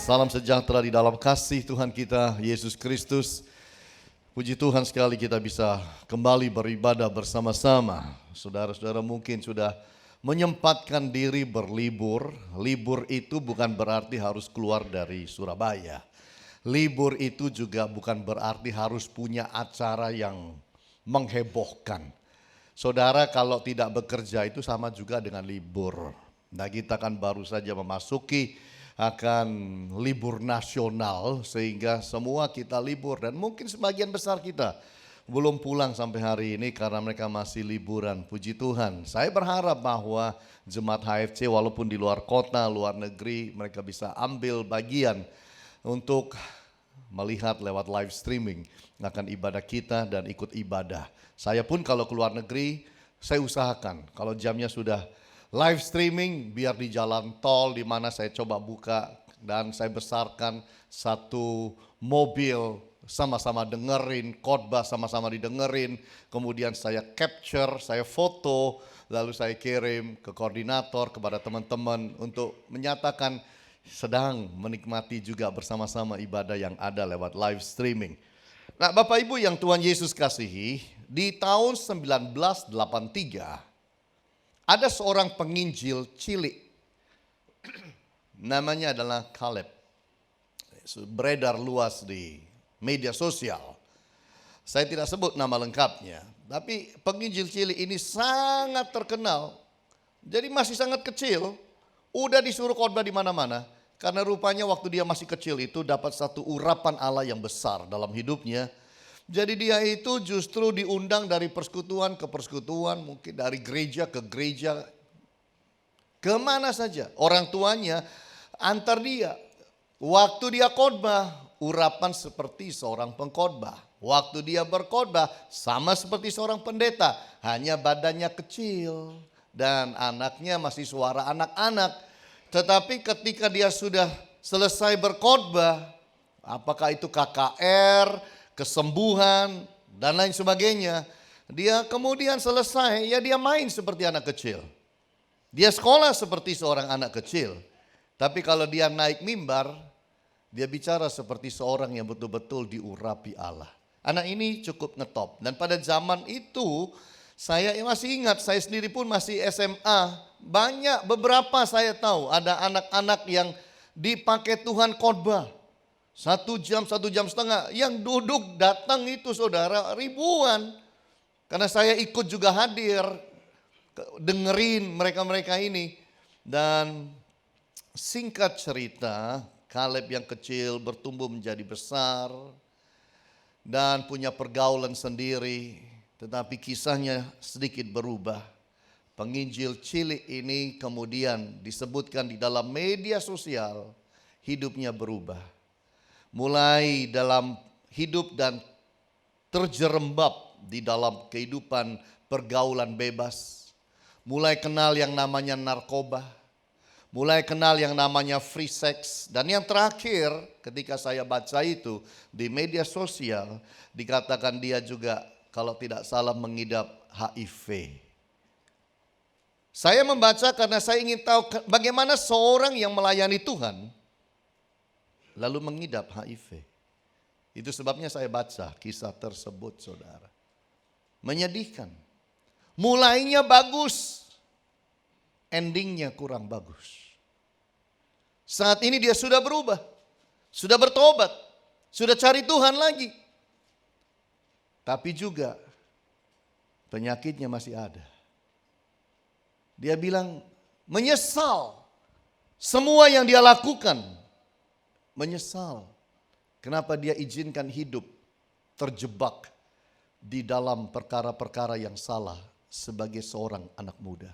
Salam sejahtera di dalam kasih Tuhan kita Yesus Kristus. Puji Tuhan sekali kita bisa kembali beribadah bersama-sama. Saudara-saudara mungkin sudah menyempatkan diri berlibur. Libur itu bukan berarti harus keluar dari Surabaya. Libur itu juga bukan berarti harus punya acara yang menghebohkan. Saudara kalau tidak bekerja itu sama juga dengan libur. Nah kita kan baru saja memasuki akan libur nasional sehingga semua kita libur dan mungkin sebagian besar kita belum pulang sampai hari ini karena mereka masih liburan. Puji Tuhan. Saya berharap bahwa jemaat HFC walaupun di luar kota, luar negeri mereka bisa ambil bagian untuk melihat lewat live streaming akan ibadah kita dan ikut ibadah. Saya pun kalau keluar negeri saya usahakan kalau jamnya sudah live streaming biar di jalan tol di mana saya coba buka dan saya besarkan satu mobil sama-sama dengerin khotbah, sama-sama didengerin, kemudian saya capture, saya foto, lalu saya kirim ke koordinator kepada teman-teman untuk menyatakan sedang menikmati juga bersama-sama ibadah yang ada lewat live streaming. Nah, Bapak Ibu yang Tuhan Yesus kasihi, di tahun 1983 ada seorang penginjil cilik, namanya adalah Caleb, beredar luas di media sosial. Saya tidak sebut nama lengkapnya, tapi penginjil cilik ini sangat terkenal. Jadi masih sangat kecil, udah disuruh khotbah di mana-mana. Karena rupanya waktu dia masih kecil itu dapat satu urapan Allah yang besar dalam hidupnya. Jadi dia itu justru diundang dari persekutuan ke persekutuan, mungkin dari gereja ke gereja, kemana saja. Orang tuanya antar dia. Waktu dia khotbah, urapan seperti seorang pengkhotbah. Waktu dia berkhotbah, sama seperti seorang pendeta, hanya badannya kecil dan anaknya masih suara anak-anak. Tetapi ketika dia sudah selesai berkhotbah, apakah itu KKR, kesembuhan, dan lain sebagainya. Dia kemudian selesai, ya dia main seperti anak kecil. Dia sekolah seperti seorang anak kecil. Tapi kalau dia naik mimbar, dia bicara seperti seorang yang betul-betul diurapi Allah. Anak ini cukup ngetop. Dan pada zaman itu, saya masih ingat, saya sendiri pun masih SMA. Banyak, beberapa saya tahu ada anak-anak yang dipakai Tuhan khotbah. 1 jam, 1,5 jam. Yang duduk datang itu saudara ribuan. Karena saya ikut juga hadir. Dengerin mereka-mereka ini. Dan singkat cerita, Caleb yang kecil bertumbuh menjadi besar. Dan punya pergaulan sendiri. Tetapi kisahnya sedikit berubah. Penginjil cilik ini kemudian disebutkan di dalam media sosial. Hidupnya berubah. Mulai dalam hidup dan terjerembab di dalam kehidupan pergaulan bebas. Mulai kenal yang namanya narkoba. Mulai kenal yang namanya free sex. Dan yang terakhir ketika saya baca itu di media sosial dikatakan dia juga kalau tidak salah mengidap HIV. Saya membaca karena saya ingin tahu bagaimana seorang yang melayani Tuhan lalu mengidap HIV. Itu sebabnya saya baca kisah tersebut saudara. Menyedihkan. Mulainya bagus. Endingnya kurang bagus. Saat ini dia sudah berubah. Sudah bertobat. Sudah cari Tuhan lagi. Tapi juga penyakitnya masih ada. Dia bilang menyesal. Semua yang dia lakukan. Menyesal. Kenapa dia izinkan hidup terjebak di dalam perkara-perkara yang salah sebagai seorang anak muda.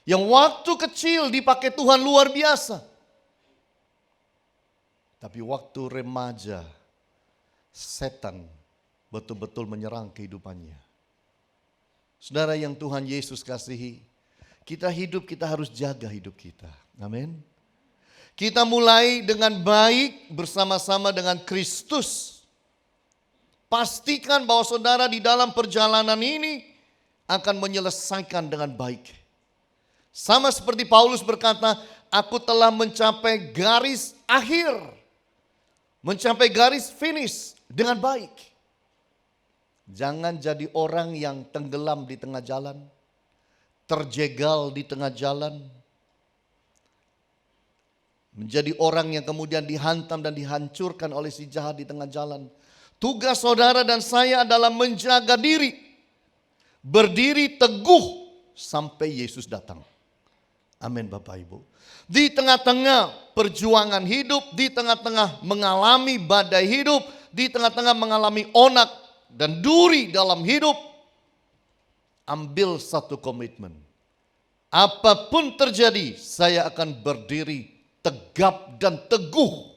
Yang waktu kecil dipakai Tuhan luar biasa. Tapi waktu remaja, setan betul-betul menyerang kehidupannya. Saudara yang Tuhan Yesus kasihi, kita hidup, kita harus jaga hidup kita. Amin. Kita mulai dengan baik bersama-sama dengan Kristus. Pastikan bahwa saudara di dalam perjalanan ini akan menyelesaikan dengan baik. Sama seperti Paulus berkata, aku telah mencapai garis akhir. Mencapai garis finish dengan baik. Jangan jadi orang yang tenggelam di tengah jalan, terjegal di tengah jalan, menjadi orang yang kemudian dihantam dan dihancurkan oleh si jahat di tengah jalan. Tugas saudara dan saya adalah menjaga diri, berdiri teguh sampai Yesus datang. Amin Bapak Ibu. Di tengah-tengah perjuangan hidup, di tengah-tengah mengalami badai hidup, di tengah-tengah mengalami onak dan duri dalam hidup, ambil satu komitmen. Apapun terjadi, saya akan berdiri tegap dan teguh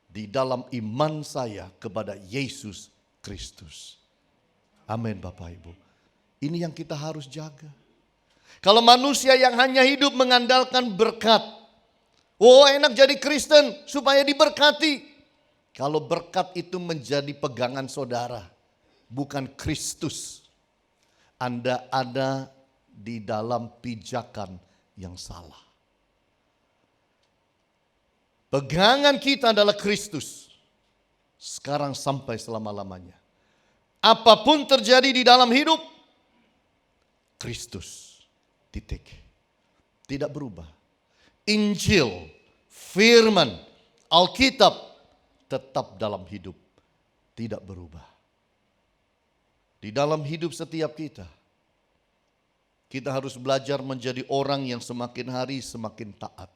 di dalam iman saya kepada Yesus Kristus. Amin Bapak Ibu. Ini yang kita harus jaga. Kalau manusia yang hanya hidup mengandalkan berkat. Oh enak jadi Kristen supaya diberkati. Kalau berkat itu menjadi pegangan saudara, bukan Kristus, Anda ada di dalam pijakan yang salah. Pegangan kita adalah Kristus. Sekarang sampai selama-lamanya. Apapun terjadi di dalam hidup, Kristus. Titik. Tidak berubah. Injil, firman, Alkitab tetap dalam hidup. Tidak berubah. Di dalam hidup setiap kita harus belajar menjadi orang yang semakin hari semakin taat.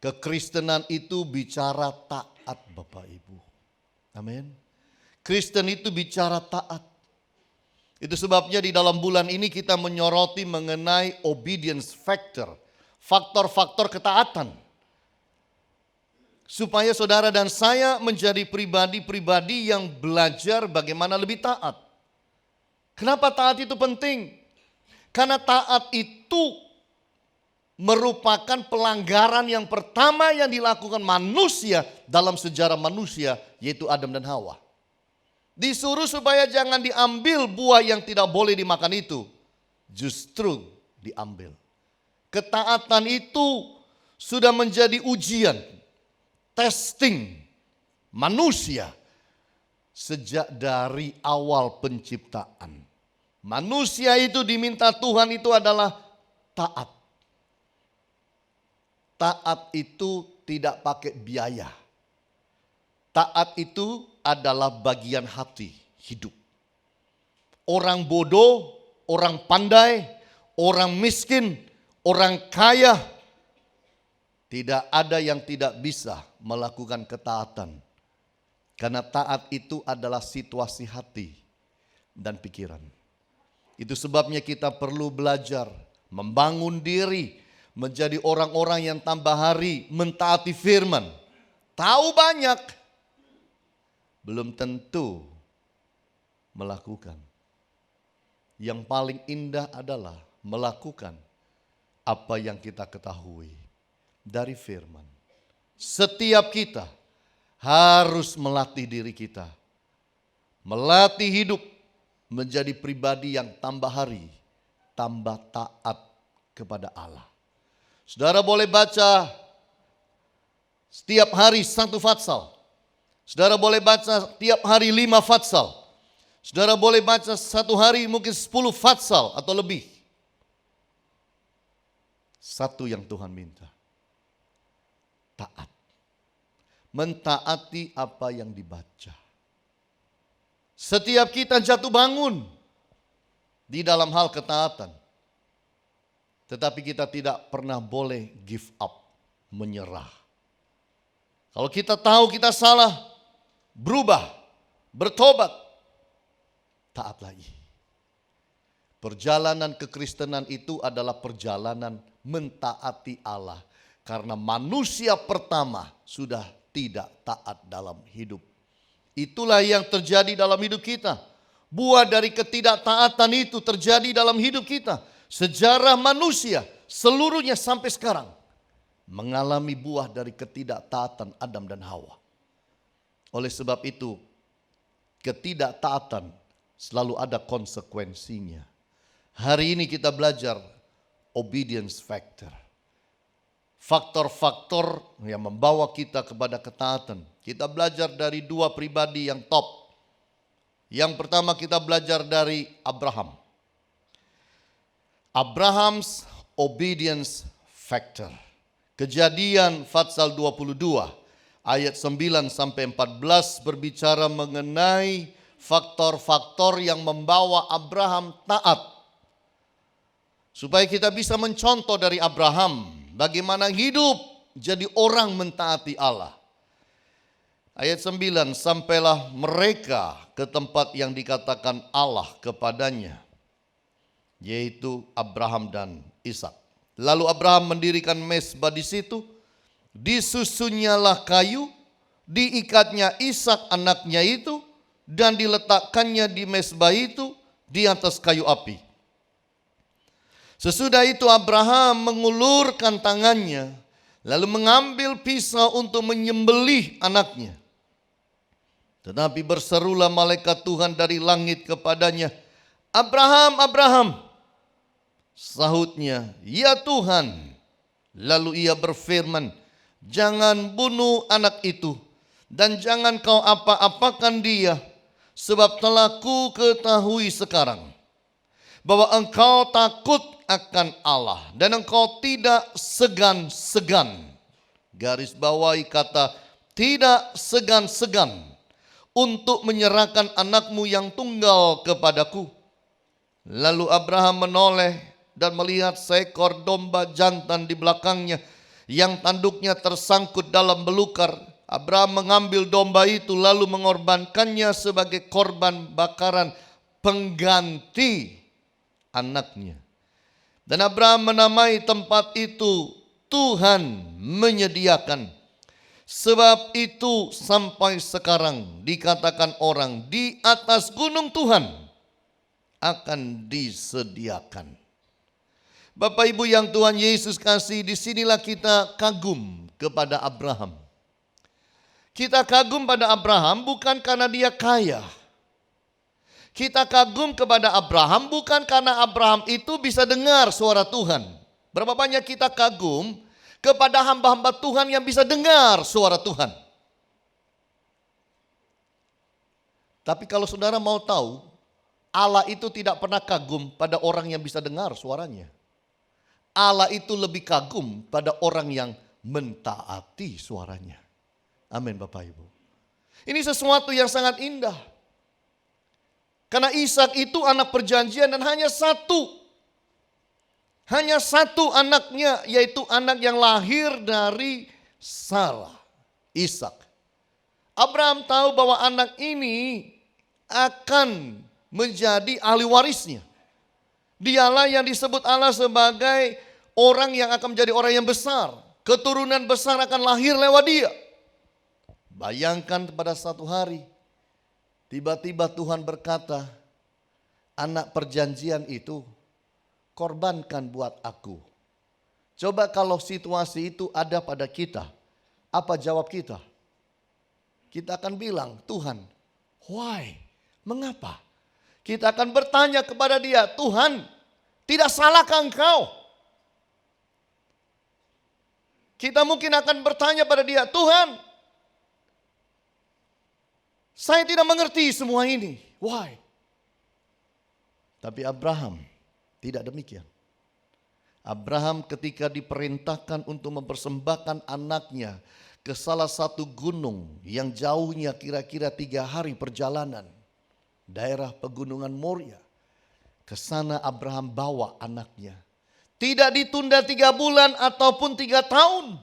Kekristenan itu bicara taat Bapak Ibu. Amin. Kristen itu bicara taat. Itu sebabnya di dalam bulan ini kita menyoroti mengenai obedience factor. Faktor-faktor ketaatan. Supaya saudara dan saya menjadi pribadi-pribadi yang belajar bagaimana lebih taat. Kenapa taat itu penting? Karena taat itu merupakan pelanggaran yang pertama yang dilakukan manusia dalam sejarah manusia, yaitu Adam dan Hawa. Disuruh supaya jangan diambil buah yang tidak boleh dimakan itu. Justru diambil. Ketaatan itu sudah menjadi ujian, testing manusia sejak dari awal penciptaan. Manusia itu diminta Tuhan itu adalah taat. Taat itu tidak pakai biaya. Taat itu adalah bagian hati hidup. Orang bodoh, orang pandai, orang miskin, orang kaya, tidak ada yang tidak bisa melakukan ketaatan. Karena taat itu adalah situasi hati dan pikiran. Itu sebabnya kita perlu belajar membangun diri menjadi orang-orang yang tambah hari mentaati firman. Tahu banyak, belum tentu melakukan. Yang paling indah adalah melakukan apa yang kita ketahui dari firman. Setiap kita harus melatih diri kita. Melatih hidup menjadi pribadi yang tambah hari, tambah taat kepada Allah. Saudara boleh baca setiap hari 1 fatsal. Saudara boleh baca tiap hari 5 fatsal. Saudara boleh baca 1 hari mungkin 10 fatsal atau lebih. Satu yang Tuhan minta. Taat. Mentaati apa yang dibaca. Setiap kita jatuh bangun di dalam hal ketaatan. Tetapi kita tidak pernah boleh give up, menyerah. Kalau kita tahu kita salah, berubah, bertobat, taat lagi. Perjalanan kekristenan itu adalah perjalanan mentaati Allah. Karena manusia pertama sudah tidak taat dalam hidup. Itulah yang terjadi dalam hidup kita. Buah dari ketidaktaatan itu terjadi dalam hidup kita. Sejarah manusia seluruhnya sampai sekarang mengalami buah dari ketidaktaatan Adam dan Hawa. Oleh sebab itu, ketidaktaatan selalu ada konsekuensinya. Hari ini kita belajar obedience factor. faktor-faktor yang membawa kita kepada ketaatan. Kita belajar dari dua pribadi yang top. Yang pertama kita belajar dari Abraham. Abraham's obedience factor. Kejadian pasal 22 ayat 9 sampai 14 berbicara mengenai faktor-faktor yang membawa Abraham taat. Supaya kita bisa mencontoh dari Abraham bagaimana hidup jadi orang mentaati Allah. Ayat 9, sampailah mereka ke tempat yang dikatakan Allah kepadanya, yaitu Abraham dan Ishak. Lalu Abraham mendirikan mezbah di situ, disusunyalah kayu, diikatnya Ishak anaknya itu, dan diletakkannya di mezbah itu di atas kayu api. Sesudah itu Abraham mengulurkan tangannya, lalu mengambil pisau untuk menyembelih anaknya. Tetapi berserulah malaikat Tuhan dari langit kepadanya, Abraham, Abraham. Sahutnya, ya Tuhan. Lalu ia berfirman, jangan bunuh anak itu, dan jangan kau apa-apakan dia, sebab telah ku ketahui sekarang bahwa engkau takut akan Allah, dan engkau tidak segan-segan. Garis bawahi kata tidak segan-segan untuk menyerahkan anakmu yang tunggal kepadaku. Lalu Abraham menoleh dan melihat seekor domba jantan di belakangnya yang tanduknya tersangkut dalam belukar. Abraham mengambil domba itu lalu mengorbankannya sebagai korban bakaran pengganti anaknya. Dan Abraham menamai tempat itu Tuhan menyediakan. Sebab itu sampai sekarang dikatakan orang di atas gunung Tuhan akan disediakan. Bapak Ibu yang Tuhan Yesus kasih, disinilah kita kagum kepada Abraham. Kita kagum pada Abraham bukan karena dia kaya. Kita kagum kepada Abraham bukan karena Abraham itu bisa dengar suara Tuhan. Berapa banyak kita kagum kepada hamba-hamba Tuhan yang bisa dengar suara Tuhan. Tapi kalau saudara mau tahu, Allah itu tidak pernah kagum pada orang yang bisa dengar suaranya. Allah itu lebih kagum pada orang yang mentaati suaranya. Amin Bapak Ibu. Ini sesuatu yang sangat indah. Karena Ishak itu anak perjanjian dan hanya satu. Hanya satu anaknya, yaitu anak yang lahir dari Sarah, Ishak. Abraham tahu bahwa anak ini akan menjadi ahli warisnya. Dialah yang disebut Allah sebagai orang yang akan menjadi orang yang besar. Keturunan besar akan lahir lewat dia. Bayangkan pada satu hari, tiba-tiba Tuhan berkata, anak perjanjian itu korbankan buat aku. Coba kalau situasi itu ada pada kita, apa jawab kita? Kita akan bilang, Tuhan, why? Mengapa? Kita akan bertanya kepada dia, Tuhan, tidak salahkah engkau? Kita mungkin akan bertanya pada dia, Tuhan, saya tidak mengerti semua ini. Why? Tapi Abraham tidak demikian. Abraham ketika diperintahkan untuk mempersembahkan anaknya ke salah satu gunung yang jauhnya kira-kira 3 hari perjalanan. Daerah pegunungan Moria. Ke sana Abraham bawa anaknya. Tidak ditunda 3 bulan ataupun 3 tahun.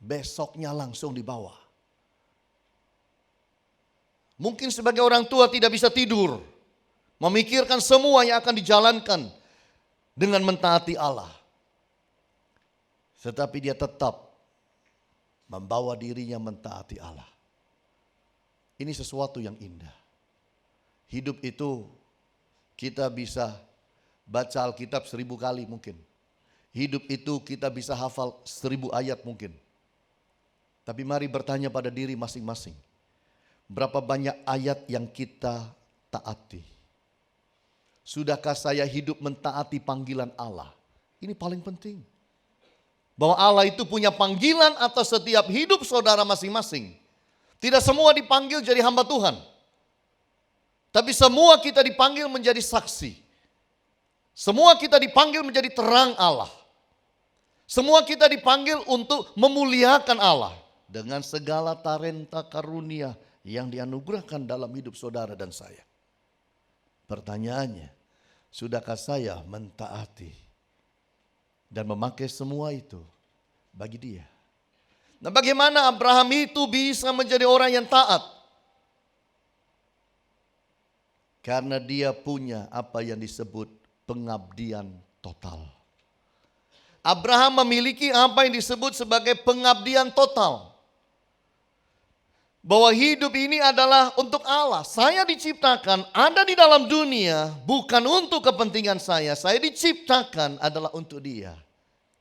Besoknya langsung dibawa. Mungkin sebagai orang tua tidak bisa tidur. Memikirkan semua yang akan dijalankan dengan mentaati Allah. Tetapi dia tetap membawa dirinya mentaati Allah. Ini sesuatu yang indah. Hidup itu kita bisa baca Alkitab 1000 kali mungkin. Hidup itu kita bisa hafal 1000 ayat mungkin. Tapi mari bertanya pada diri masing-masing. Berapa banyak ayat yang kita taati? Sudahkah saya hidup mentaati panggilan Allah? Ini paling penting. Bahwa Allah itu punya panggilan atas setiap hidup saudara masing-masing. Tidak semua dipanggil jadi hamba Tuhan. Tapi semua kita dipanggil menjadi saksi. Semua kita dipanggil menjadi terang Allah. Semua kita dipanggil untuk memuliakan Allah. Dengan segala talenta karunia yang dianugerahkan dalam hidup saudara dan saya. Pertanyaannya, sudahkah saya mentaati dan memakai semua itu bagi Dia? Nah, bagaimana Abraham itu bisa menjadi orang yang taat? Karena dia punya apa yang disebut pengabdian total. Abraham memiliki apa yang disebut sebagai pengabdian total. Bahwa hidup ini adalah untuk Allah. Saya diciptakan ada di dalam dunia bukan untuk kepentingan saya. Saya diciptakan adalah untuk Dia.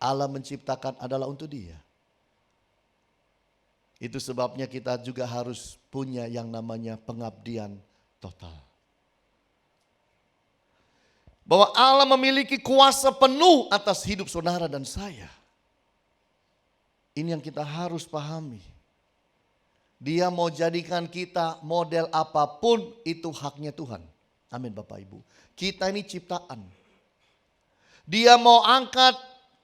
Allah menciptakan adalah untuk Dia. Itu sebabnya kita juga harus punya yang namanya pengabdian total. Bahwa Allah memiliki kuasa penuh atas hidup saudara dan saya. Ini yang kita harus pahami. Dia mau jadikan kita model apapun, itu haknya Tuhan. Amin Bapak Ibu. Kita ini ciptaan. Dia mau angkat,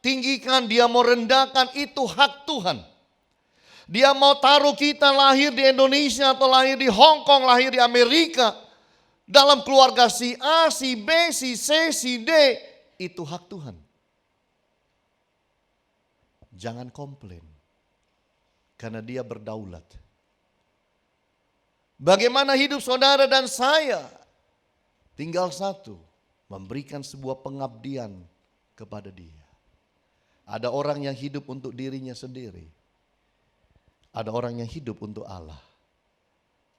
tinggikan, dia mau rendahkan, itu hak Tuhan. Dia mau taruh kita lahir di Indonesia atau lahir di Hong Kong, lahir di Amerika. Dalam keluarga si A, si B, si C, si D. Itu hak Tuhan. Jangan komplain. Karena Dia berdaulat. Bagaimana hidup saudara dan saya? Tinggal satu. Memberikan sebuah pengabdian kepada Dia. Ada orang yang hidup untuk dirinya sendiri. Ada orang yang hidup untuk Allah.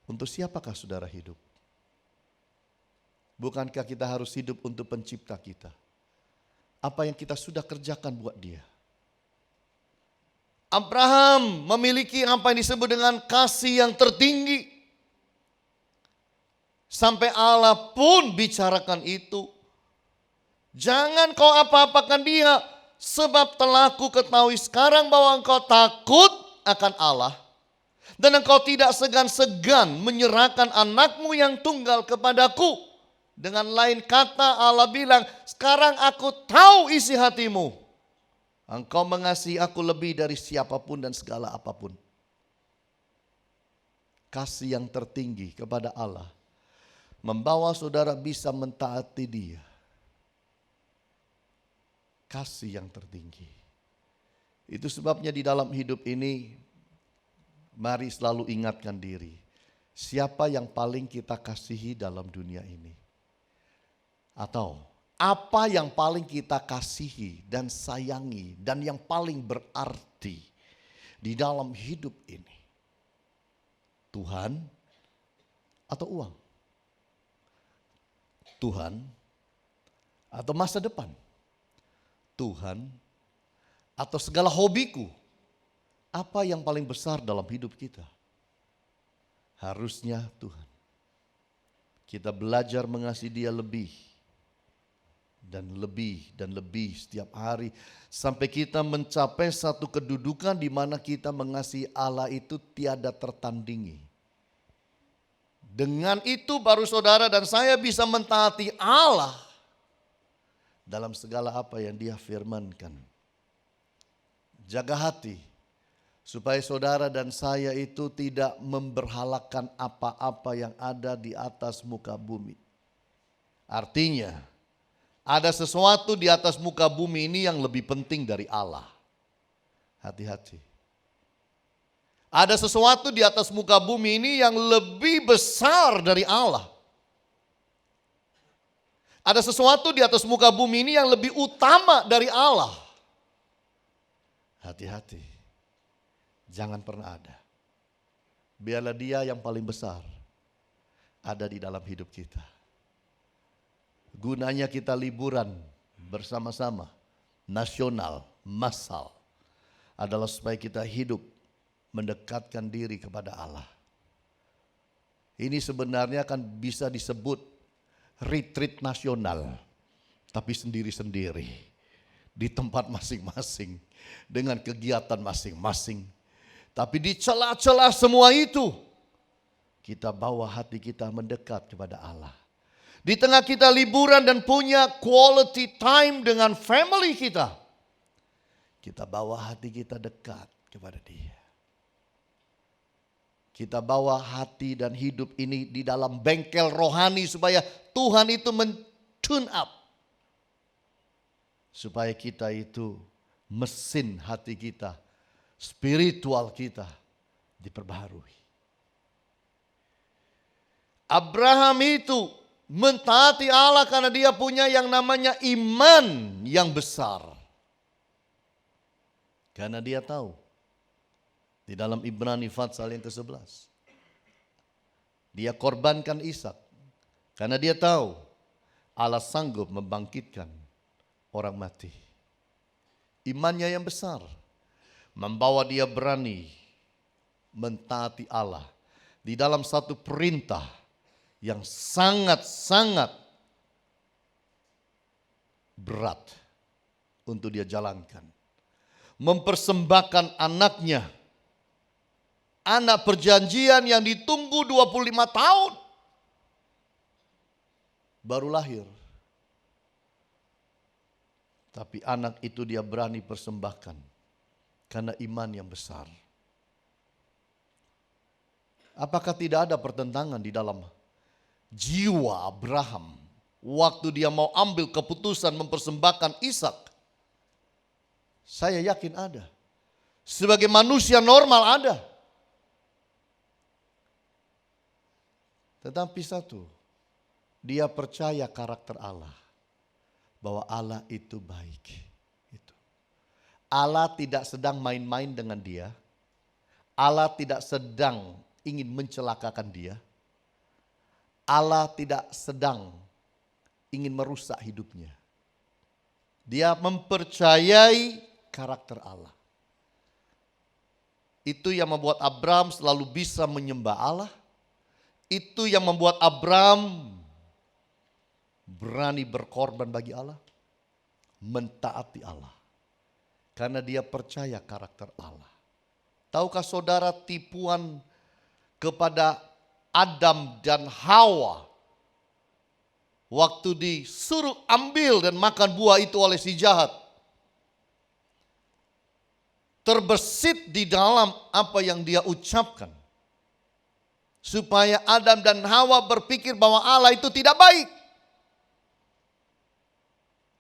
Untuk siapakah saudara hidup? Bukankah kita harus hidup untuk pencipta kita? Apa yang kita sudah kerjakan buat Dia? Abraham memiliki apa yang disebut dengan kasih yang tertinggi. Sampai Allah pun bicarakan itu. Jangan kau apa-apakan dia, sebab telah ku ketahui sekarang bahwa engkau takut akan Allah, dan engkau tidak segan-segan menyerahkan anakmu yang tunggal kepadaku. Dengan lain kata Allah bilang, sekarang aku tahu isi hatimu. Engkau mengasihi aku lebih dari siapapun dan segala apapun. Kasih yang tertinggi kepada Allah membawa saudara bisa mentaati Dia. Kasih yang tertinggi. Itu sebabnya di dalam hidup ini, mari selalu ingatkan diri. Siapa yang paling kita kasihi dalam dunia ini? Atau apa yang paling kita kasihi dan sayangi dan yang paling berarti di dalam hidup ini? Tuhan atau uang? Tuhan atau masa depan? Tuhan atau segala hobiku? Apa yang paling besar dalam hidup kita? Harusnya Tuhan. Kita belajar mengasihi Dia lebih dan lebih dan lebih setiap hari. Sampai kita mencapai satu kedudukan di mana kita mengasihi Allah itu tiada tertandingi. Dengan itu baru saudara dan saya bisa mentaati Allah dalam segala apa yang Dia firmankan. Jaga hati supaya saudara dan saya itu tidak memberhalakan apa-apa yang ada di atas muka bumi. Artinya ada sesuatu di atas muka bumi ini yang lebih penting dari Allah. Hati-hati. Ada sesuatu di atas muka bumi ini yang lebih besar dari Allah. Ada sesuatu di atas muka bumi ini yang lebih utama dari Allah. Hati-hati. Jangan pernah ada. Biarlah Dia yang paling besar ada di dalam hidup kita. Gunanya kita liburan bersama-sama, nasional, massal, adalah supaya kita hidup mendekatkan diri kepada Allah. Ini sebenarnya kan bisa disebut retreat nasional, tapi sendiri-sendiri. di tempat masing-masing dengan kegiatan masing-masing. Tapi di celah-celah semua itu, kita bawa hati kita mendekat kepada Allah. Di tengah kita liburan dan punya quality time dengan family kita, kita bawa hati kita dekat kepada Dia. Kita bawa hati dan hidup ini di dalam bengkel rohani supaya Tuhan itu men-tune up. Supaya kita itu mesin hati kita, spiritual kita diperbaharui. Abraham itu mentaati Allah karena dia punya yang namanya iman yang besar. Karena dia tahu di dalam Ibrani pasal yang ke-11. Dia korbankan Ishak. Karena dia tahu Allah sanggup membangkitkan orang mati. Imannya yang besar membawa dia berani mentaati Allah di dalam satu perintah yang sangat-sangat berat untuk dia jalankan. Mempersembahkan anaknya, anak perjanjian yang ditunggu 25 tahun, baru lahir. Tapi anak itu dia berani persembahkan karena iman yang besar. Apakah tidak ada pertentangan di dalam jiwa Abraham waktu dia mau ambil keputusan mempersembahkan Ishak? Saya yakin ada. Sebagai manusia normal ada. Tetapi satu, dia percaya karakter Allah. Bahwa Allah itu baik. Itu. Allah tidak sedang main-main dengan dia. Allah tidak sedang ingin mencelakakan dia. Allah tidak sedang ingin merusak hidupnya. Dia mempercayai karakter Allah. Itu yang membuat Abraham selalu bisa menyembah Allah. Itu yang membuat Abraham berani berkorban bagi Allah, mentaati Allah. Karena dia percaya karakter Allah. Tahukah saudara tipuan kepada Adam dan Hawa waktu disuruh ambil dan makan buah itu oleh si jahat? Terbesit di dalam apa yang dia ucapkan. Supaya Adam dan Hawa berpikir bahwa Allah itu tidak baik.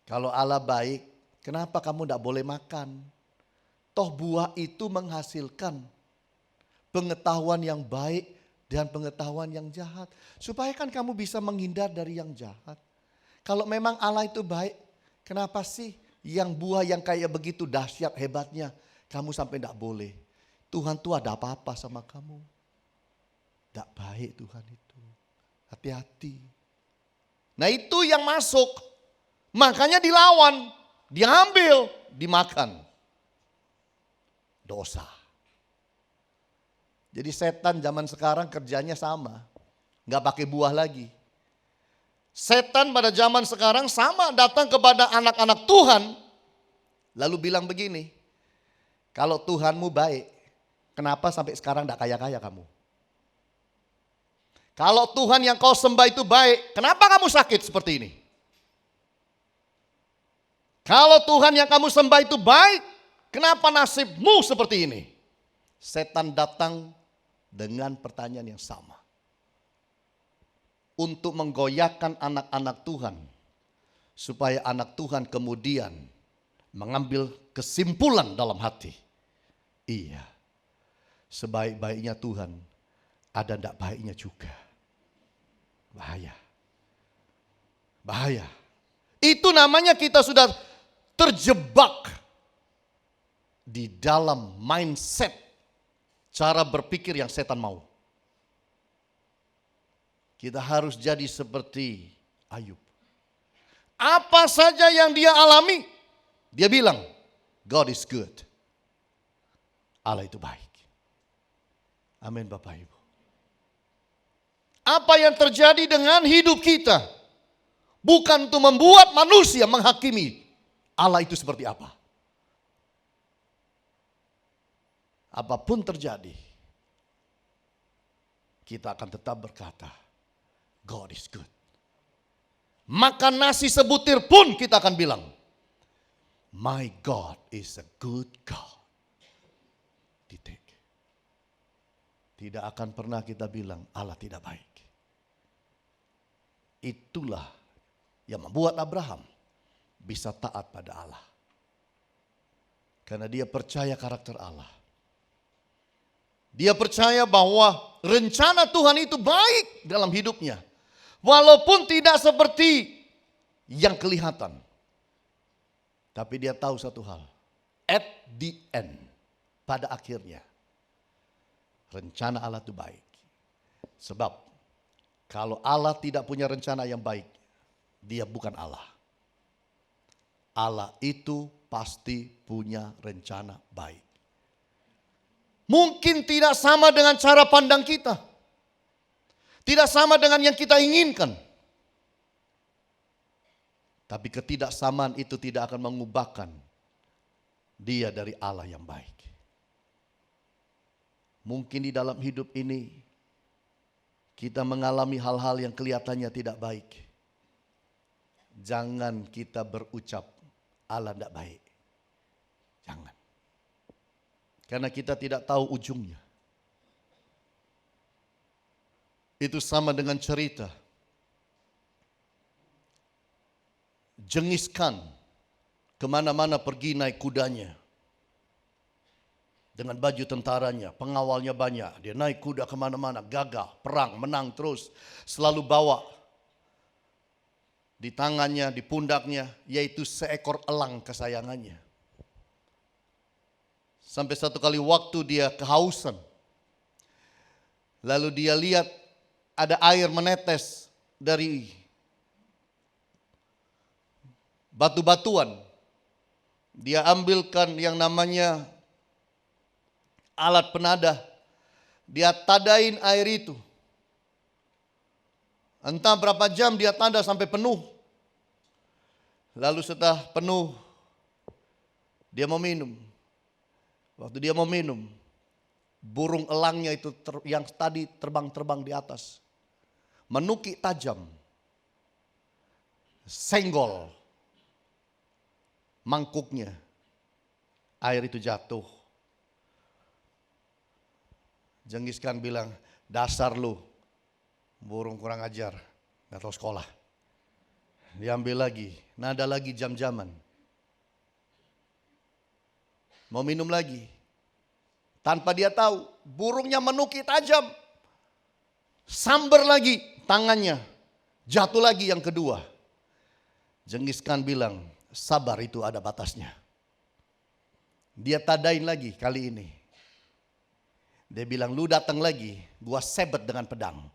Kalau Allah baik, kenapa kamu tidak boleh makan? Toh buah itu menghasilkan pengetahuan yang baik dan pengetahuan yang jahat. Supaya kan kamu bisa menghindar dari yang jahat. Kalau memang Allah itu baik, kenapa sih yang buah yang kayak begitu dahsyat hebatnya kamu sampai tidak boleh? Tuhan tuh ada apa-apa sama kamu? Tidak baik Tuhan itu. Hati-hati. Nah itu yang masuk. Makanya dilawan, diambil, dimakan. Dosa. Jadi setan zaman sekarang kerjanya sama. Gak pakai buah lagi. Setan pada zaman sekarang sama datang kepada anak-anak Tuhan. Lalu bilang begini. Kalau Tuhanmu baik, kenapa sampai sekarang gak kaya-kaya kamu? Kalau Tuhan yang kau sembah itu baik, kenapa kamu sakit seperti ini? Kalau Tuhan yang kamu sembah itu baik, kenapa nasibmu seperti ini? Setan datang dengan pertanyaan yang sama. Untuk menggoyahkan anak-anak Tuhan. Supaya anak Tuhan kemudian mengambil kesimpulan dalam hati. Iya, sebaik-baiknya Tuhan, ada tidak baiknya juga. Bahaya. Bahaya. Itu namanya kita sudah terjebak di dalam mindset cara berpikir yang setan mau. Kita harus jadi seperti Ayub. Apa saja yang dia alami, dia bilang, God is good. Allah itu baik. Amin Bapak Ibu. Apa yang terjadi dengan hidup kita bukan untuk membuat manusia menghakimi Allah itu seperti apa. Apapun terjadi, kita akan tetap berkata, God is good. Makan nasi sebutir pun kita akan bilang, my God is a good God. Titik. Tidak akan pernah kita bilang Allah tidak baik. Itulah yang membuat Abraham bisa taat pada Allah. Karena dia percaya karakter Allah. Dia percaya bahwa rencana Tuhan itu baik dalam hidupnya. Walaupun tidak seperti yang kelihatan. Tapi dia tahu satu hal. At the end, pada akhirnya, rencana Allah itu baik. Sebab kalau Allah tidak punya rencana yang baik, dia bukan Allah. Allah itu pasti punya rencana baik. Mungkin tidak sama dengan cara pandang kita. Tidak sama dengan yang kita inginkan. Tapi ketidaksamaan itu tidak akan mengubahkan dia dari Allah yang baik. Mungkin di dalam hidup ini kita mengalami hal-hal yang kelihatannya tidak baik. Jangan kita berucap Allah tidak baik. Jangan. Karena kita tidak tahu ujungnya. Itu sama dengan cerita Genghis Khan kemana-mana pergi naik kudanya. Dengan baju tentaranya, pengawalnya banyak. Dia naik kuda kemana-mana, gagah, perang, menang terus. Selalu bawa di tangannya, di pundaknya, yaitu seekor elang kesayangannya. Sampai satu kali waktu dia kehausan. Lalu dia lihat ada air menetes dari batu-batuan. Dia ambilkan yang namanya alat penadah, dia tadain air itu. Entah berapa jam dia tanda sampai penuh. Lalu setelah penuh, dia mau minum. Waktu dia mau minum, burung elangnya itu yang tadi terbang-terbang di atas, menukik tajam, senggol mangkuknya, air itu jatuh. Genghis Khan bilang, dasar lu, burung kurang ajar, gak tahu sekolah. Diambil lagi, nada lagi jam-jaman. Mau minum lagi. Tanpa dia tahu, burungnya menukik tajam. Sambar lagi tangannya, jatuh lagi yang kedua. Genghis Khan bilang, sabar itu ada batasnya. Dia tadain lagi kali ini. Dia bilang, lu datang lagi, gua sebet dengan pedang.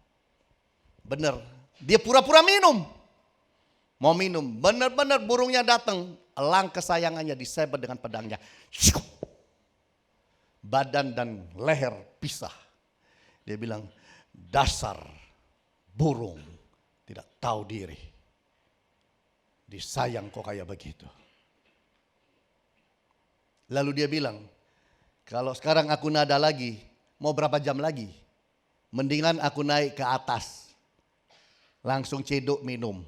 Bener, dia pura-pura minum. Mau minum, bener-bener burungnya datang. Elang kesayangannya disebet dengan pedangnya. Badan dan leher pisah. Dia bilang, dasar burung tidak tahu diri. Disayang kok kayak begitu. Lalu dia bilang, kalau sekarang aku nada lagi, mau berapa jam lagi? Mendingan aku naik ke atas. Langsung cedok minum.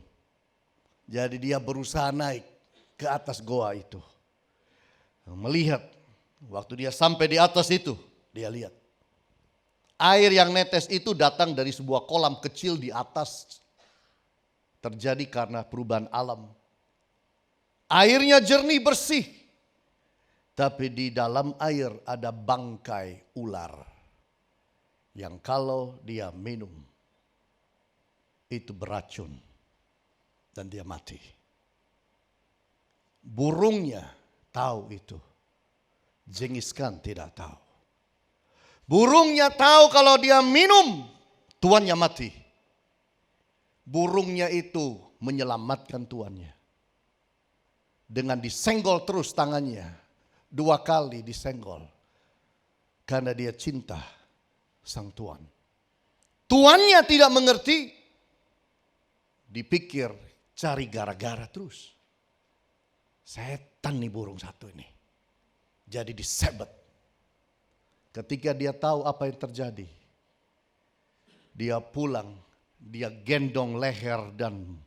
Jadi dia berusaha naik ke atas goa itu. Melihat, waktu dia sampai di atas itu, dia lihat. Air yang netes itu datang dari sebuah kolam kecil di atas. Terjadi karena perubahan alam. Airnya jernih bersih. Tapi di dalam air ada bangkai ular. Yang kalau dia minum, itu beracun. Dan dia mati. Burungnya tahu itu. Genghis Khan tidak tahu. Burungnya tahu kalau dia minum, tuannya mati. Burungnya itu menyelamatkan tuannya. Dengan disenggol terus tangannya. 2 kali disenggol. Karena dia cinta sang tuan. Tuannya tidak mengerti. Dipikir cari gara-gara terus. Setan nih burung satu ini. Jadi disebet. Ketika dia tahu apa yang terjadi, dia pulang, dia gendong leher dan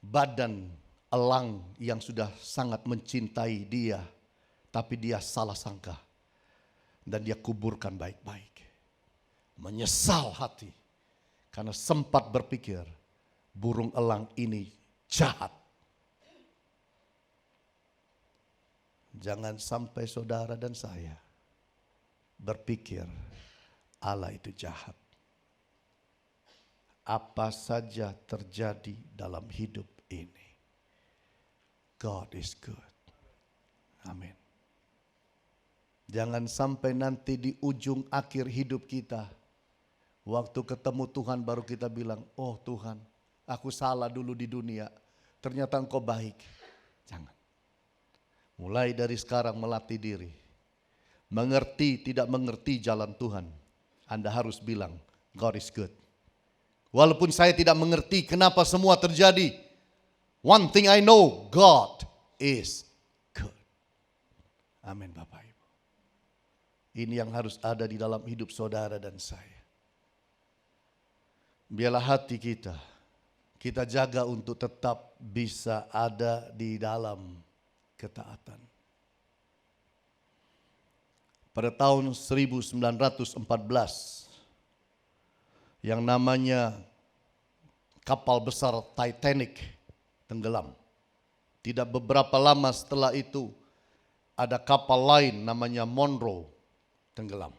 badan elang yang sudah sangat mencintai dia. Tapi dia salah sangka. Dan dia kuburkan baik-baik. Menyesal hati. Karena sempat berpikir burung elang ini jahat. Jangan sampai saudara dan saya berpikir Allah itu jahat. Apa saja terjadi dalam hidup ini, God is good. Amin. Jangan sampai nanti di ujung akhir hidup kita, waktu ketemu Tuhan baru kita bilang, oh Tuhan, aku salah dulu di dunia, ternyata Engkau baik. Jangan. Mulai dari sekarang melatih diri. Mengerti tidak mengerti jalan Tuhan, Anda harus bilang, God is good. Walaupun saya tidak mengerti kenapa semua terjadi, one thing I know, God is good. Amin Bapak Ibu. Ini yang harus ada di dalam hidup saudara dan saya. Biarlah hati kita jaga untuk tetap bisa ada di dalam ketaatan. Pada tahun 1914, yang namanya kapal besar Titanic tenggelam. Tidak beberapa lama setelah itu, ada kapal lain namanya Monroe tenggelam.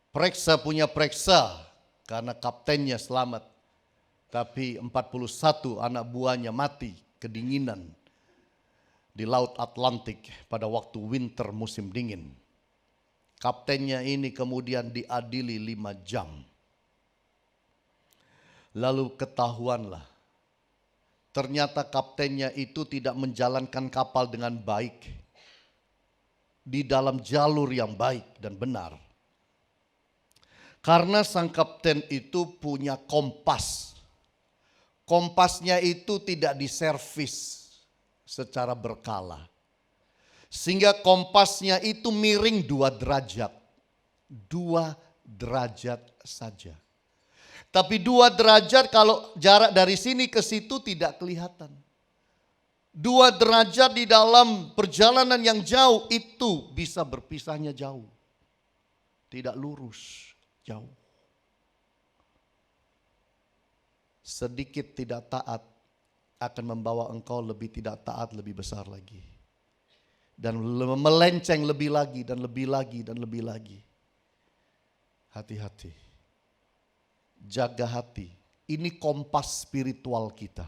Periksa punya periksa karena kaptennya selamat. Tapi 41 anak buahnya mati kedinginan di Laut Atlantik pada waktu winter musim dingin. Kaptennya ini kemudian diadili 5 jam. Lalu ketahuanlah, ternyata kaptennya itu tidak menjalankan kapal dengan baik. Di dalam jalur yang baik dan benar. Karena sang kapten itu punya kompas. Kompasnya itu tidak diservis secara berkala. Sehingga kompasnya itu miring 2 derajat. 2 derajat saja. Tapi 2 derajat kalau jarak dari sini ke situ tidak kelihatan. 2 derajat di dalam perjalanan yang jauh itu bisa berpisahnya jauh. Tidak lurus, jauh. Sedikit tidak taat akan membawa engkau lebih tidak taat, lebih besar lagi. Dan melenceng lebih lagi dan lebih lagi dan lebih lagi. Hati-hati. Jaga hati. Ini kompas spiritual kita.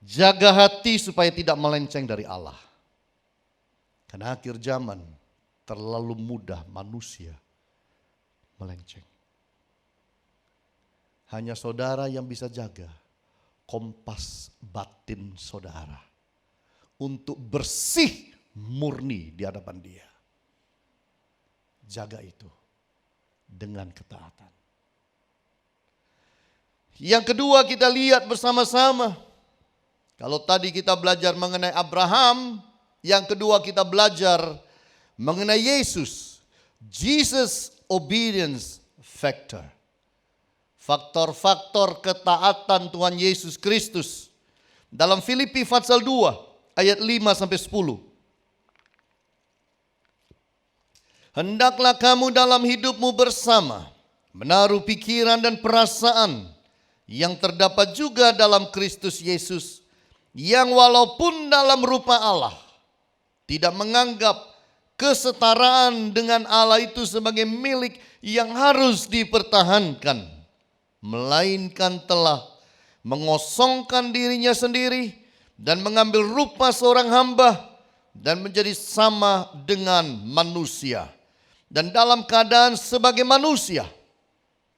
Jaga hati supaya tidak melenceng dari Allah. Karena akhir zaman terlalu mudah manusia melenceng. Hanya saudara yang bisa jaga kompas batin saudara untuk bersih murni di hadapan Dia. Jaga itu dengan ketaatan. Yang kedua kita lihat bersama-sama. Kalau tadi kita belajar mengenai Abraham, yang kedua kita belajar mengenai Yesus. Jesus obedience factor. Faktor-faktor ketaatan Tuhan Yesus Kristus. Dalam Filipi pasal 2 ayat 5 sampai 10. Hendaklah kamu dalam hidupmu bersama menaruh pikiran dan perasaan yang terdapat juga dalam Kristus Yesus, yang walaupun dalam rupa Allah tidak menganggap kesetaraan dengan Allah itu sebagai milik yang harus dipertahankan, melainkan telah mengosongkan dirinya sendiri dan mengambil rupa seorang hamba dan menjadi sama dengan manusia. Dan dalam keadaan sebagai manusia,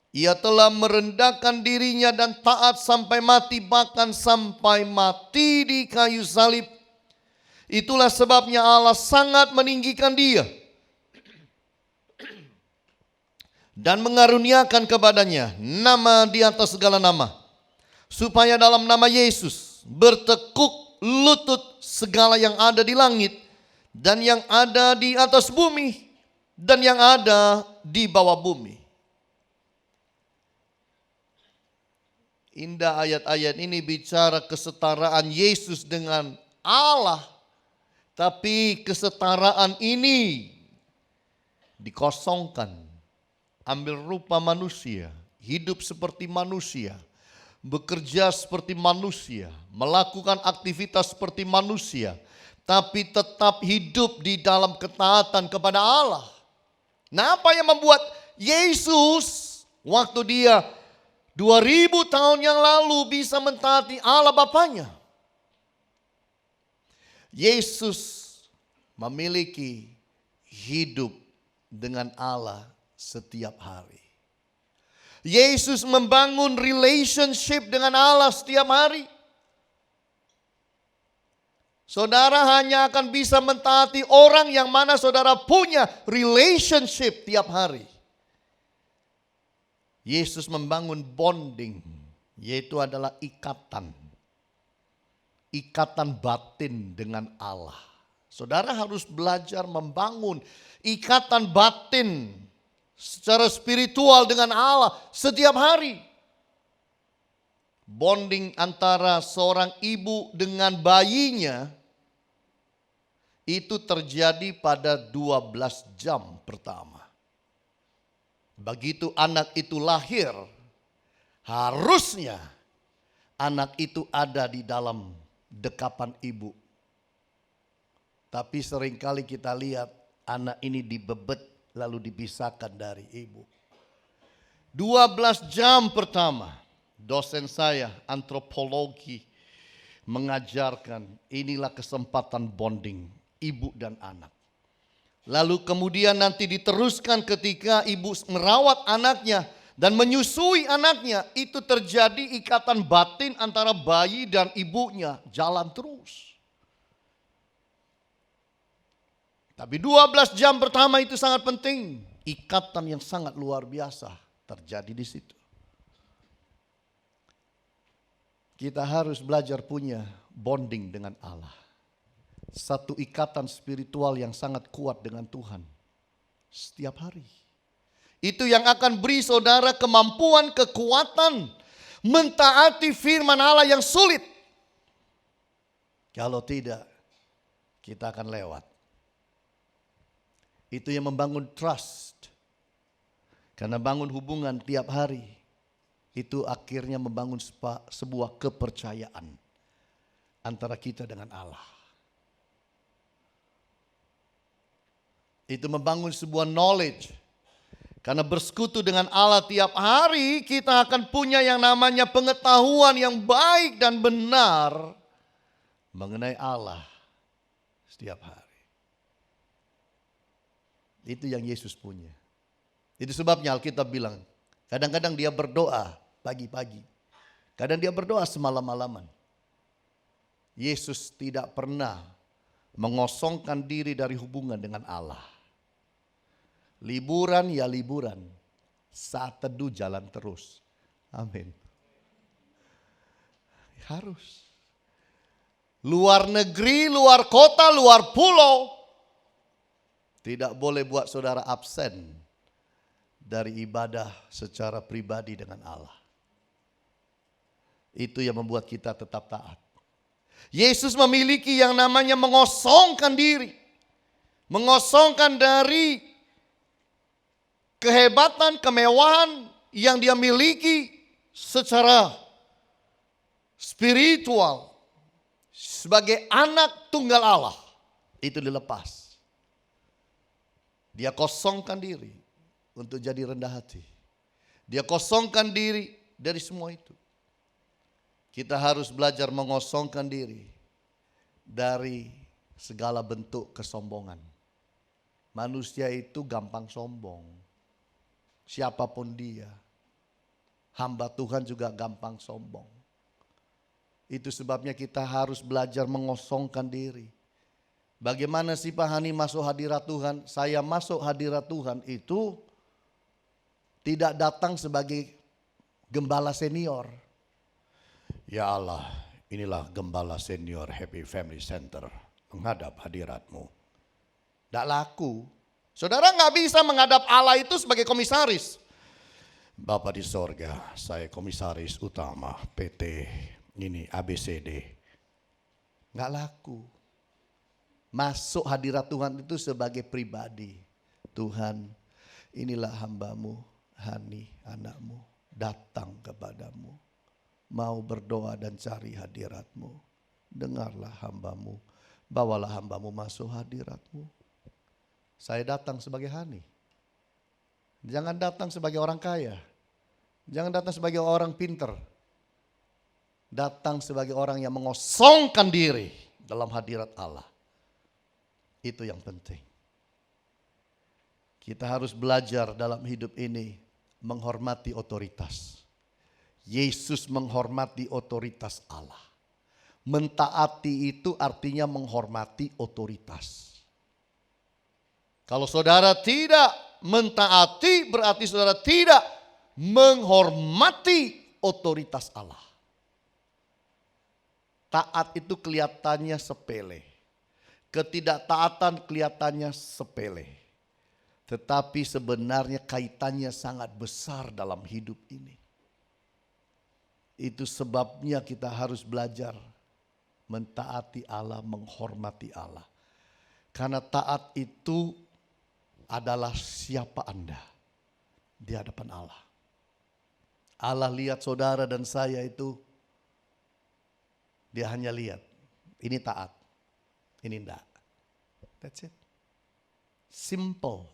Ia telah merendahkan dirinya dan taat sampai mati, bahkan sampai mati di kayu salib. Itulah sebabnya Allah sangat meninggikan Dia dan mengaruniakan kepadanya nama di atas segala nama, supaya dalam nama Yesus bertekuk lutut segala yang ada di langit dan yang ada di atas bumi dan yang ada di bawah bumi. Indah ayat-ayat ini bicara kesetaraan Yesus dengan Allah. Tapi kesetaraan ini dikosongkan. Ambil rupa manusia, hidup seperti manusia, bekerja seperti manusia, melakukan aktivitas seperti manusia, tapi tetap hidup di dalam ketaatan kepada Allah. Nah, apa yang membuat Yesus waktu dia 2000 tahun yang lalu bisa mentaati Allah Bapanya? Yesus memiliki hidup dengan Allah setiap hari. Yesus membangun relationship dengan Allah setiap hari. Saudara hanya akan bisa mentaati orang yang mana saudara punya relationship tiap hari. Yesus membangun bonding, yaitu adalah ikatan. Ikatan batin dengan Allah. Saudara harus belajar membangun ikatan batin secara spiritual dengan Allah setiap hari. Bonding antara seorang ibu dengan bayinya itu terjadi pada 12 jam pertama. Begitu anak itu lahir, harusnya anak itu ada di dalam dekapan ibu. Tapi seringkali kita lihat anak ini dibebet lalu dipisahkan dari ibu. 12 jam pertama, dosen saya antropologi mengajarkan inilah kesempatan bonding ibu dan anak. Lalu kemudian nanti diteruskan ketika ibu merawat anaknya dan menyusui anaknya, itu terjadi ikatan batin antara bayi dan ibunya, jalan terus. Tapi 12 jam pertama itu sangat penting, ikatan yang sangat luar biasa terjadi di situ. Kita harus belajar punya bonding dengan Allah. Satu ikatan spiritual yang sangat kuat dengan Tuhan setiap hari. Itu yang akan beri saudara kemampuan, kekuatan mentaati firman Allah yang sulit. Kalau tidak, kita akan lewat. Itu yang membangun trust. Karena bangun hubungan tiap hari, itu akhirnya membangun sebuah kepercayaan antara kita dengan Allah. Itu membangun sebuah knowledge. Karena bersekutu dengan Allah tiap hari, kita akan punya yang namanya pengetahuan yang baik dan benar mengenai Allah setiap hari. Itu yang Yesus punya. Itu sebabnya Alkitab bilang, kadang-kadang dia berdoa pagi-pagi. Kadang dia berdoa semalam-malaman. Yesus tidak pernah mengosongkan diri dari hubungan dengan Allah. Liburan ya liburan, saat teduh jalan terus. Amin. Harus. Luar negeri, luar kota, luar pulau. Tidak boleh buat saudara absen dari ibadah secara pribadi dengan Allah. Itu yang membuat kita tetap taat. Yesus memiliki yang namanya mengosongkan diri. Mengosongkan dari kehebatan, kemewahan yang dia miliki secara spiritual sebagai anak tunggal Allah. Itu dilepas. Dia kosongkan diri untuk jadi rendah hati. Dia kosongkan diri dari semua itu. Kita harus belajar mengosongkan diri dari segala bentuk kesombongan. Manusia itu gampang sombong. Siapapun dia, hamba Tuhan juga gampang sombong. Itu sebabnya kita harus belajar mengosongkan diri. Bagaimana sih Pak Hani masuk hadirat Tuhan? Saya masuk hadirat Tuhan itu tidak datang sebagai gembala senior. Ya Allah, Inilah gembala senior Happy Family Center menghadap hadiratmu. Tidak laku. Saudara nggak bisa menghadap Allah itu sebagai komisaris. Bapa di sorga, saya komisaris utama PT ini ABCD. Nggak laku. Masuk hadirat Tuhan itu sebagai pribadi. Tuhan, inilah hambamu, Hani, anakmu, datang kepadamu. Mau berdoa dan cari hadiratmu. Dengarlah hambamu, bawalah hambamu masuk hadiratmu. Saya datang sebagai Hani. Jangan datang sebagai orang kaya. Jangan datang sebagai orang pinter. Datang sebagai orang yang mengosongkan diri dalam hadirat Allah. Itu yang penting. Kita harus belajar dalam hidup ini menghormati otoritas. Yesus menghormati otoritas Allah. Mentaati itu artinya menghormati otoritas. Kalau saudara tidak mentaati berarti saudara tidak menghormati otoritas Allah. Taat itu kelihatannya sepele. Ketidaktaatan kelihatannya sepele. Tetapi sebenarnya kaitannya sangat besar dalam hidup ini. Itu sebabnya kita harus belajar mentaati Allah, menghormati Allah. Karena taat itu adalah siapa Anda di hadapan Allah. Allah lihat saudara dan saya itu, dia hanya lihat, ini taat, ini enggak. That's it. Simple.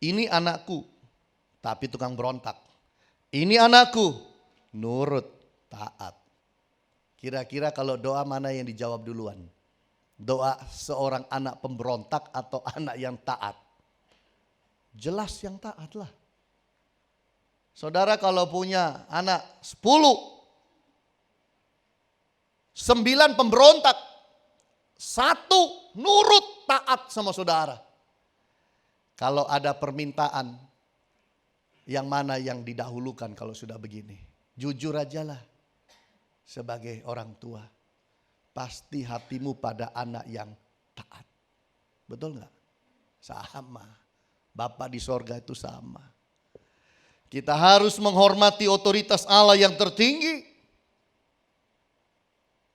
Ini anakku, tapi tukang berontak. Ini anakku, nurut, taat. Kira-kira kalau doa mana yang dijawab duluan? Doa seorang anak pemberontak atau anak yang taat? Jelas yang taat lah. Saudara kalau punya anak 10, 9 pemberontak, 1 nurut taat sama saudara. Kalau ada permintaan, yang mana yang didahulukan kalau sudah begini? Jujur ajalah sebagai orang tua. Pasti hatimu pada anak yang taat. Betul nggak? Sama. Bapa di sorga itu sama. Kita harus menghormati otoritas Allah yang tertinggi.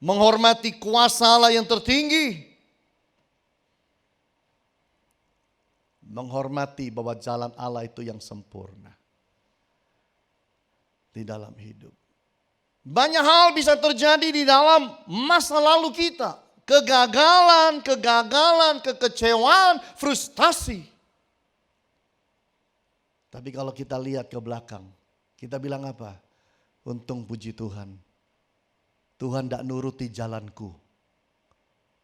Menghormati kuasa Allah yang tertinggi. Menghormati bahwa jalan Allah itu yang sempurna. Di dalam hidup. Banyak hal bisa terjadi di dalam masa lalu kita. Kegagalan, kekecewaan, frustasi. Tapi kalau kita lihat ke belakang, kita bilang apa? Untung puji Tuhan. Tuhan tidak nuruti jalanku.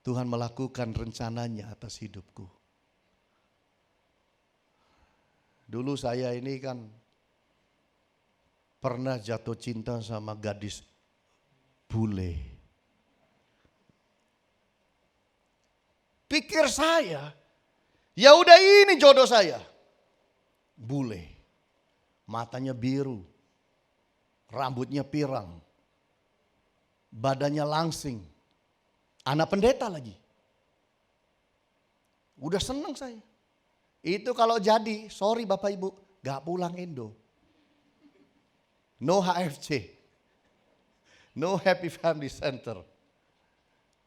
Tuhan melakukan rencananya atas hidupku. Dulu saya ini kan pernah jatuh cinta sama gadis bule. Pikir saya, ya udah ini jodoh saya. Bule, matanya biru, rambutnya pirang, badannya langsing, anak pendeta lagi. Udah seneng saya. Itu kalau jadi, sorry Bapak Ibu, gak pulang Indo. No HFC, no Happy Family Center.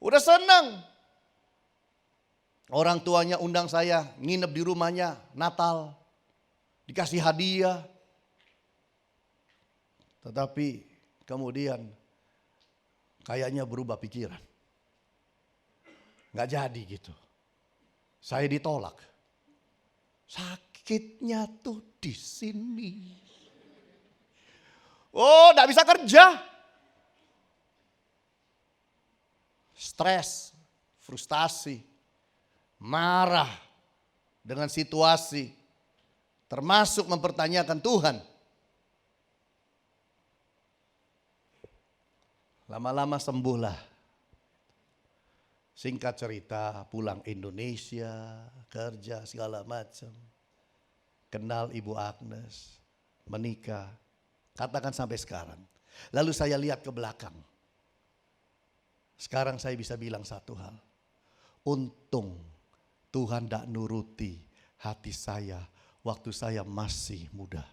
Udah seneng. Orang tuanya undang saya nginep di rumahnya Natal. Dikasih hadiah. Tetapi kemudian kayaknya berubah pikiran. Gak jadi gitu. Saya ditolak. Sakitnya tuh di sini. Oh, gak bisa kerja. Stres, frustasi, marah dengan situasi. Termasuk mempertanyakan Tuhan. Lama-lama sembuhlah. Singkat cerita, pulang Indonesia, kerja segala macam. Kenal Ibu Agnes, menikah. Katakan sampai sekarang. Lalu saya lihat ke belakang. Sekarang saya bisa bilang satu hal. Untung Tuhan tidak nuruti hati saya waktu saya masih muda.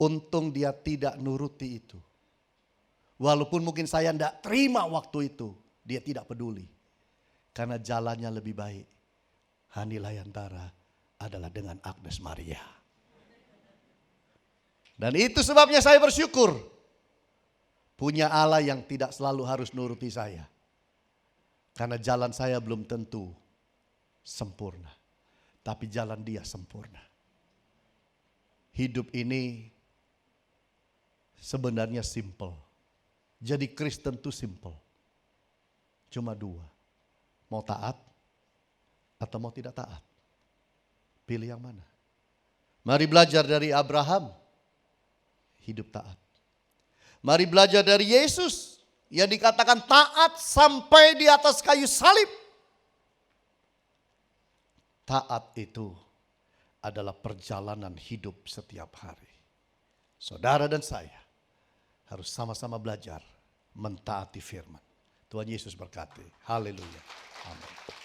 Untung dia tidak nuruti itu. Walaupun mungkin saya tidak terima waktu itu, dia tidak peduli. Karena jalannya lebih baik. Hani Layantara adalah dengan Agnes Maria. Dan itu sebabnya saya bersyukur. Punya Allah yang tidak selalu harus nuruti saya. Karena jalan saya belum tentu sempurna. Tapi jalan dia sempurna. Hidup ini sebenarnya simple. Jadi Kristen itu simple. Cuma dua. Mau taat atau mau tidak taat. Pilih yang mana? Mari belajar dari Abraham. Hidup taat. Mari belajar dari Yesus yang dikatakan taat sampai di atas kayu salib. Taat itu adalah perjalanan hidup setiap hari. Saudara dan saya harus sama-sama belajar mentaati firman. Tuhan Yesus berkati. Haleluya. Amin.